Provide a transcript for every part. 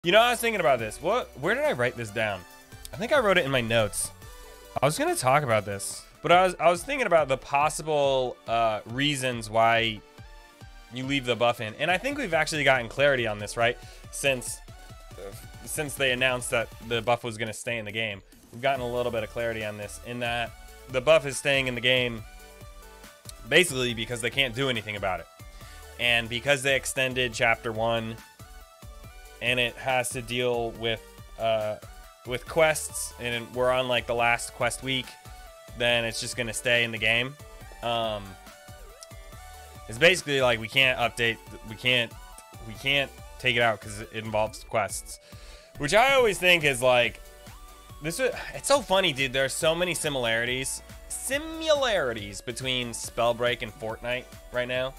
You know, I was thinking about this. Where did I write this down? I think I wrote it in my notes. I was gonna talk about this, but I was thinking about the possible reasons why you leave the buff in, and I think we've actually gotten clarity on this, right? Since they announced that the buff was gonna stay in the game, we've gotten a little bit of clarity on this, in that the buff is staying in the game basically because they can't do anything about it, and because they extended Chapter 1. And it has to deal with quests, and we're on like the last quest week, then it's just gonna stay in the game. It's basically like we can't update, we can't take it out because it involves quests, which I always think is like this. It's so funny, dude. There's so many similarities between Spellbreak and Fortnite right now.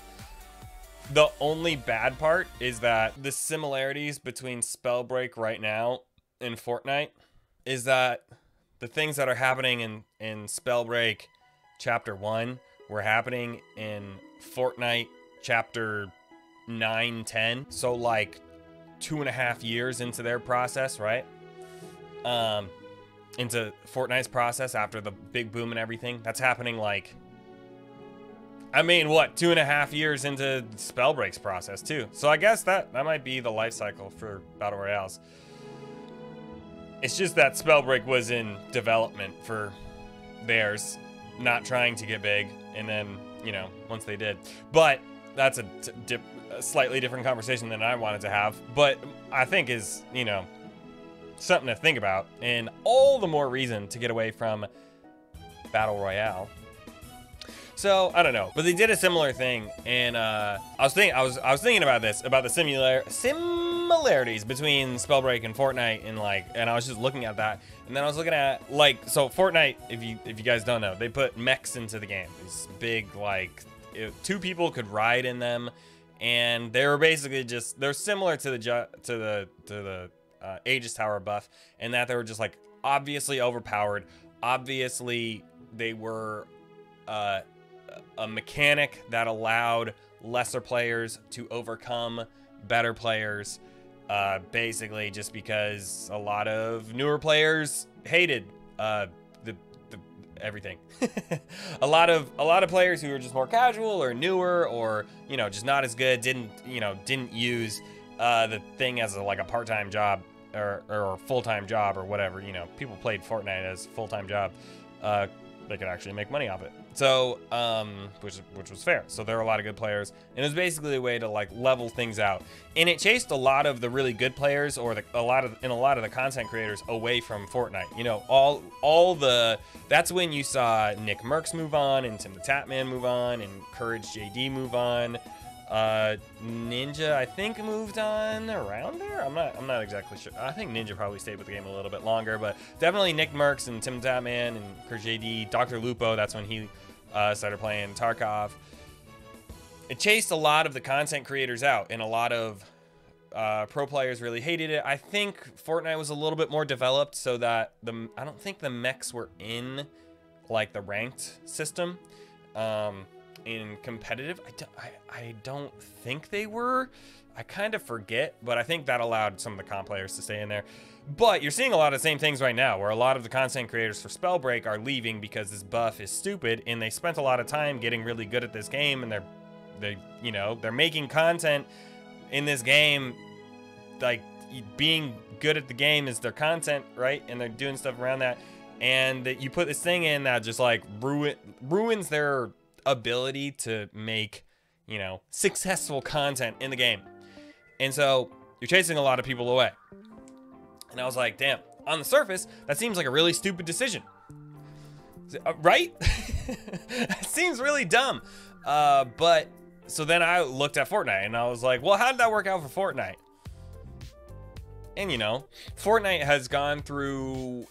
The only bad part is that the similarities between Spellbreak right now and Fortnite is that the things that are happening in Spellbreak Chapter 1 were happening in Fortnite Chapter 9, 10. So like 2.5 years into their process, right? Into Fortnite's process after the big boom and everything. That's happening like, I mean, what, 2.5 years into Spellbreak's process too. So I guess that might be the life cycle for Battle Royales. It's just that Spellbreak was in development for theirs, not trying to get big, and then, you know, once they did. But that's a slightly different conversation than I wanted to have, but I think is, you know, something to think about, and all the more reason to get away from Battle Royale. So I don't know, but they did a similar thing, and I was thinking about this, about the similarities between Spellbreak and Fortnite, and I was just looking at that, and then I was looking at like, so Fortnite, if you guys don't know, they put mechs into the game. These big, like, 2 people could ride in them, and they were basically just, they're similar to the Aegis Tower Buff, in that they were just like obviously overpowered. Obviously, they were a mechanic that allowed lesser players to overcome better players, basically just because a lot of newer players hated everything. a lot of players who were just more casual or newer, or, you know, just not as good, didn't use the thing as like a part-time job or a full-time job or whatever. You know, people played Fortnite as a full-time job. They could actually make money off it. So, which was fair. So there were a lot of good players, and it was basically a way to like level things out. And it chased a lot of the really good players, or a lot of the content creators away from Fortnite. You know, that's when you saw Nick Mercs move on, and Tim the Tatman move on, and Courage JD move on. Ninja, I think, moved on around there. I'm not exactly sure. I think Ninja probably stayed with the game a little bit longer, but definitely Nick Mercs and Tim Tatman and Courage JD. Dr. Lupo, that's when he started playing Tarkov. It chased a lot of the content creators out, and a lot of pro players really hated it. I think Fortnite was a little bit more developed, so that I don't think the mechs were in like the ranked system. In competitive, I don't think they were. I kind of forget, but I think that allowed some of the comp players to stay in there. But you're seeing a lot of the same things right now, where a lot of the content creators for Spellbreak are leaving because this buff is stupid, and they spent a lot of time getting really good at this game, and they're making content in this game, like being good at the game is their content, right? And they're doing stuff around that, and you put this thing in that just like ruins their ability to make, you know, successful content in the game. And so you're chasing a lot of people away. And I was like, damn, on the surface, that seems like a really stupid decision. Right? It seems really dumb. But so then I looked at Fortnite, and I was like, well, how did that work out for Fortnite? And, you know, Fortnite has gone through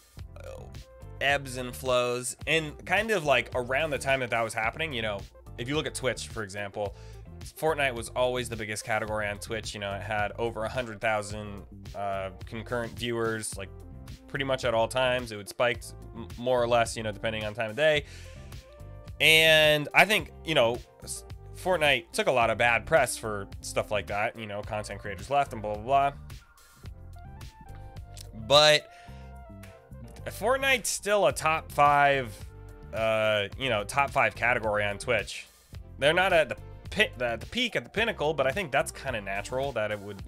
ebbs and flows, and kind of like around the time that was happening, you know, if you look at Twitch, for example, Fortnite was always the biggest category on Twitch. You know, it had over 100,000 concurrent viewers, like pretty much at all times. It would spike more or less, you know, depending on time of day. And I think, you know, Fortnite took a lot of bad press for stuff like that. You know, content creators left and blah, blah, blah. But Fortnite's still a top 5, top 5 category on Twitch. They're not at the peak, at the pinnacle, but I think that's kind of natural that it would,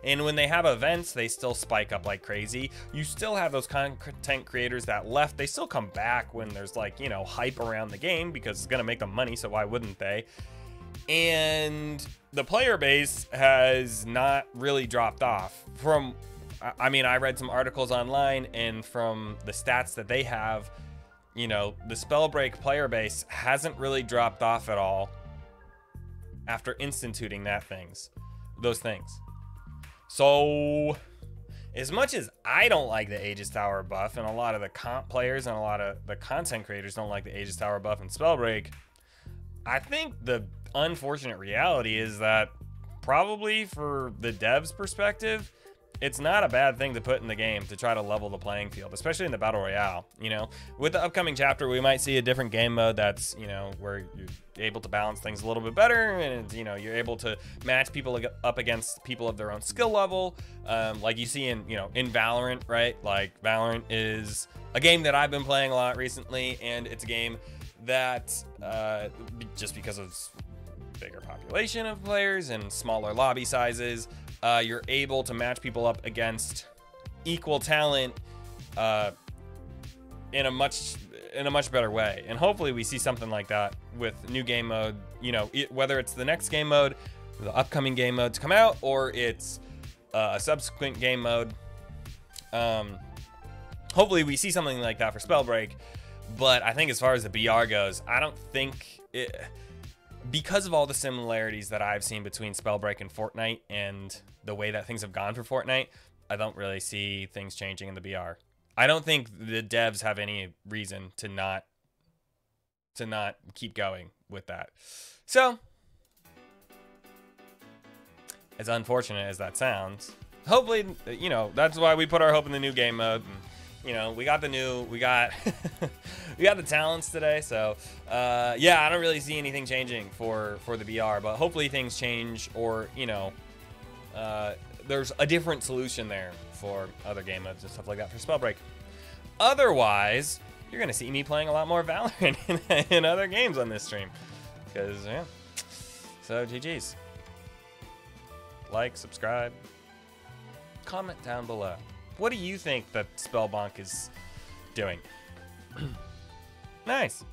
and when they have events, they still spike up like crazy. You still have those content creators that left. They still come back when there's like, hype around the game because it's going to make them money. So why wouldn't they? And the player base has not really dropped off from, I read some articles online, and from the stats that they have, the Spellbreak player base hasn't really dropped off at all after instituting those things. So as much as I don't like the Aegis Tower buff, and a lot of the comp players and a lot of the content creators don't like the Aegis Tower buff and Spellbreak, I think the unfortunate reality is that probably for the devs' perspective, it's not a bad thing to put in the game to try to level the playing field, especially in the Battle Royale. With the upcoming chapter, we might see a different game mode that's, where you're able to balance things a little bit better, and, you're able to match people up against people of their own skill level, like you see in, in Valorant, right? Like, Valorant is a game that I've been playing a lot recently, and it's a game that, just because of bigger population of players and smaller lobby sizes, you're able to match people up against equal talent in a much better way. And hopefully we see something like that with new game mode, whether it's the next game mode, the upcoming game mode to come out, or it's a subsequent game mode. Hopefully we see something like that for Spellbreak. But I think as far as the BR goes, I don't think it, because of all the similarities that I've seen between Spellbreak and Fortnite and the way that things have gone for Fortnite, I don't really see things changing in the BR. I don't think the devs have any reason to not keep going with that. So, as unfortunate as that sounds, hopefully, that's why we put our hope in the new game mode. And, we got we got the talents today. So, yeah, I don't really see anything changing for the BR, but hopefully things change, or, there's a different solution there for other game modes and stuff like that for Spellbreak. Otherwise, you're going to see me playing a lot more Valorant in other games on this stream. Because, yeah. So, GG's. Like, subscribe, comment down below. What do you think that Spellbonk is doing? Nice.